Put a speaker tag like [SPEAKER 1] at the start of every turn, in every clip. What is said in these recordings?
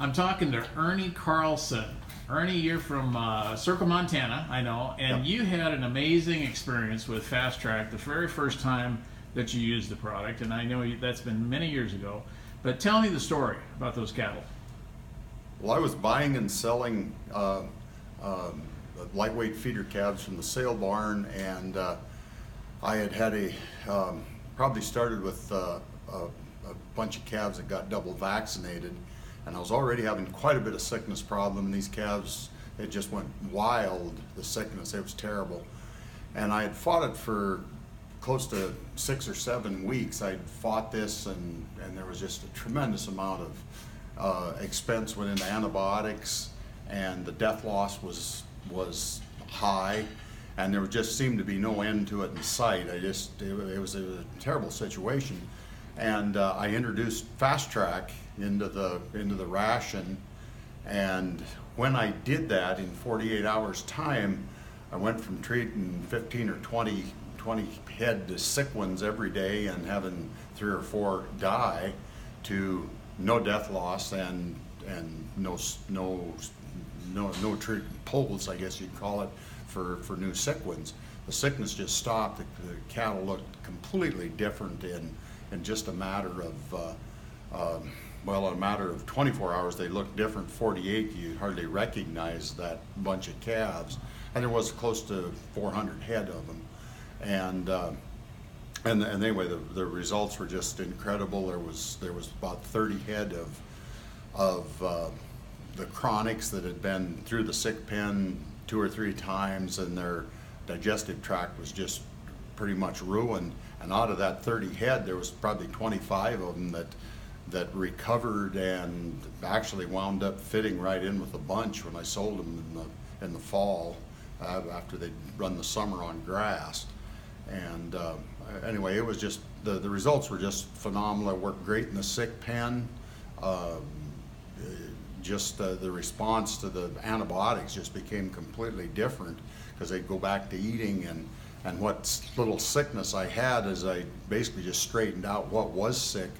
[SPEAKER 1] I'm talking to Ernie Carlson. Ernie, you're from Circle, Montana, I know, and you had an amazing experience with FASTRACK the very first time that you used the product, and I know that's been many years ago. But tell me the story about those cattle.
[SPEAKER 2] Well, I was buying and selling lightweight feeder calves from the sale barn, and I had probably started with a bunch of calves that got double vaccinated, and I was already having quite a bit of sickness problem, and these calves, it just went wild, the sickness, it was terrible. And I had fought it for close to 6 or 7 weeks. I'd fought this, and there was just a tremendous amount of expense went into antibiotics, and the death loss was high, and there just seemed to be no end to it in sight. It was a terrible situation. And I introduced FASTRACK into the ration, and when I did that in 48 hours time, I went from treating 15 or 20 head to sick ones every day and having 3 or 4 die to no death loss and no treatment pulls, I guess you'd call it, for new sick ones. The sickness just stopped. The cattle looked completely different in just a matter of a matter of 24 hours. They looked different. 48, you hardly recognize that bunch of calves, and there was close to 400 head of them. And anyway, the results were just incredible. There was about 30 head of the chronics that had been through the sick pen 2 or 3 times, and their digestive tract was just pretty much ruined. And out of that 30 head, there was probably 25 of them that recovered and actually wound up fitting right in with a bunch when I sold them in the fall after they'd run the summer on grass. And anyway, it was just the results were just phenomenal. It worked great in the sick pen. Just the response to the antibiotics just became completely different because they'd go back to eating, and what little sickness I had, as I basically just straightened out what was sick,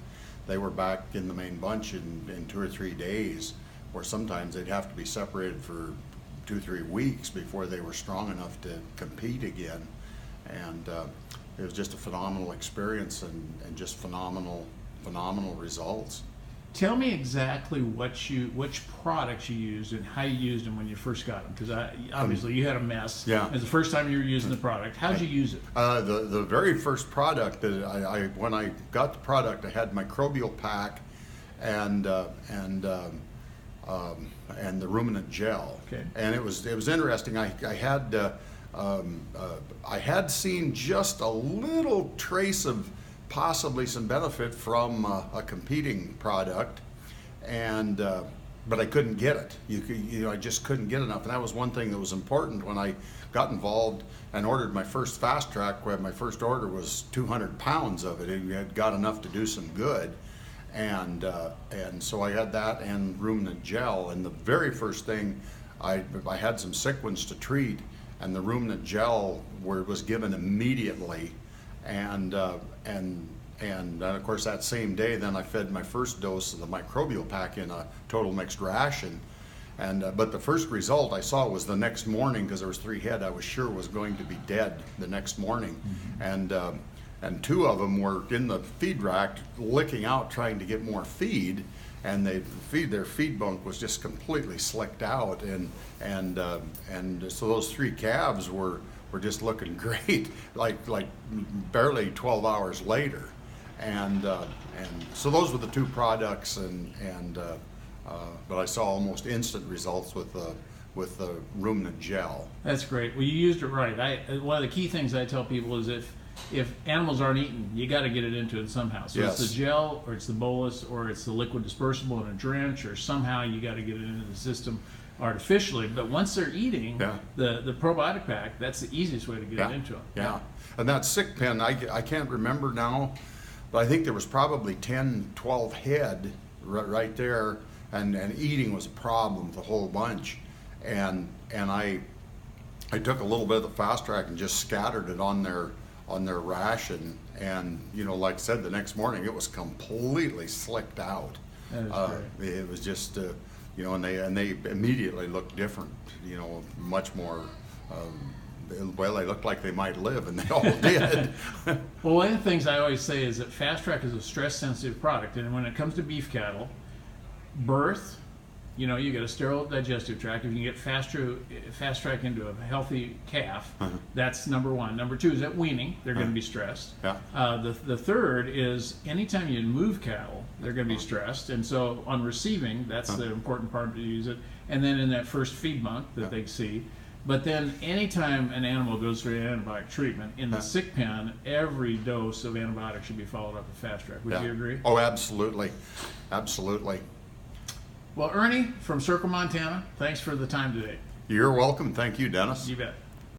[SPEAKER 2] they were back in the main bunch in 2 or 3 days, where sometimes they'd have to be separated for 2 or 3 weeks before they were strong enough to compete again. And it was just a phenomenal experience and just phenomenal results.
[SPEAKER 1] Tell me exactly which products you used and how you used them when you first got them, because obviously you had a mess.
[SPEAKER 2] Yeah.
[SPEAKER 1] It was the first time you were using the product. How'd you use it?
[SPEAKER 2] The very first product that when I got the product, I had microbial pack and the ruminant gel.
[SPEAKER 1] Okay.
[SPEAKER 2] And it was interesting. I had seen just a little trace of possibly some benefit from a competing product, and but I couldn't get it. I just couldn't get enough, and that was one thing that was important when I got involved and ordered my first FASTRACK. Where my first order was 200 pounds of it. It had got enough to do some good, and so I had that and ruminant gel. And the very first thing, I had some sick ones to treat, and the ruminant gel was given immediately. And of course that same day, then I fed my first dose of the microbial pack in a total mixed ration. But the first result I saw was the next morning, because there was 3 head I was sure was going to be dead the next morning. Mm-hmm. And 2 of them were in the feed rack licking out trying to get more feed, and their feed bunk was just completely slicked out, and so those 3 calves were just looking great, like barely 12 hours later, and so those were the 2 products, but I saw almost instant results with the ruminant gel.
[SPEAKER 1] That's great. Well, you used it right. One of the key things I tell people is if animals aren't eating, you got to get it into it somehow. So
[SPEAKER 2] yes.
[SPEAKER 1] It's the gel, or it's the bolus, or it's the liquid dispersible in a drench, or somehow you got to get it into the system artificially. But once they're eating, the probiotic pack, that's the easiest way to get it into them.
[SPEAKER 2] Yeah. And that sick pen, I can't remember now, but I think there was probably 10, 12 head right there, and eating was a problem with a whole bunch. And I took a little bit of the FASTRACK and just scattered it on their ration, and like I said, the next morning it was completely slicked out.
[SPEAKER 1] That is great.
[SPEAKER 2] It was just, you know, and they immediately looked different. You know, much more. Well, they looked like they might live, and they all did.
[SPEAKER 1] Well, one of the things I always say is that FASTRACK is a stress-sensitive product, and when it comes to beef cattle, birth, you know, you get a sterile digestive tract. If you can get FASTRACK into a healthy calf, that's number one. Number two is at weaning, they're going to be stressed.
[SPEAKER 2] Yeah.
[SPEAKER 1] The third is anytime you move cattle, they're going to be stressed, and so on receiving, that's the important part to use it. And then in that first feed month that they see. But then anytime an animal goes through an antibiotic treatment, in the sick pen, every dose of antibiotic should be followed up with FASTRACK. Would you agree?
[SPEAKER 2] Oh, absolutely. Absolutely.
[SPEAKER 1] Well, Ernie from Circle, Montana, thanks for the time today.
[SPEAKER 2] You're welcome. Thank you, Dennis.
[SPEAKER 1] You bet.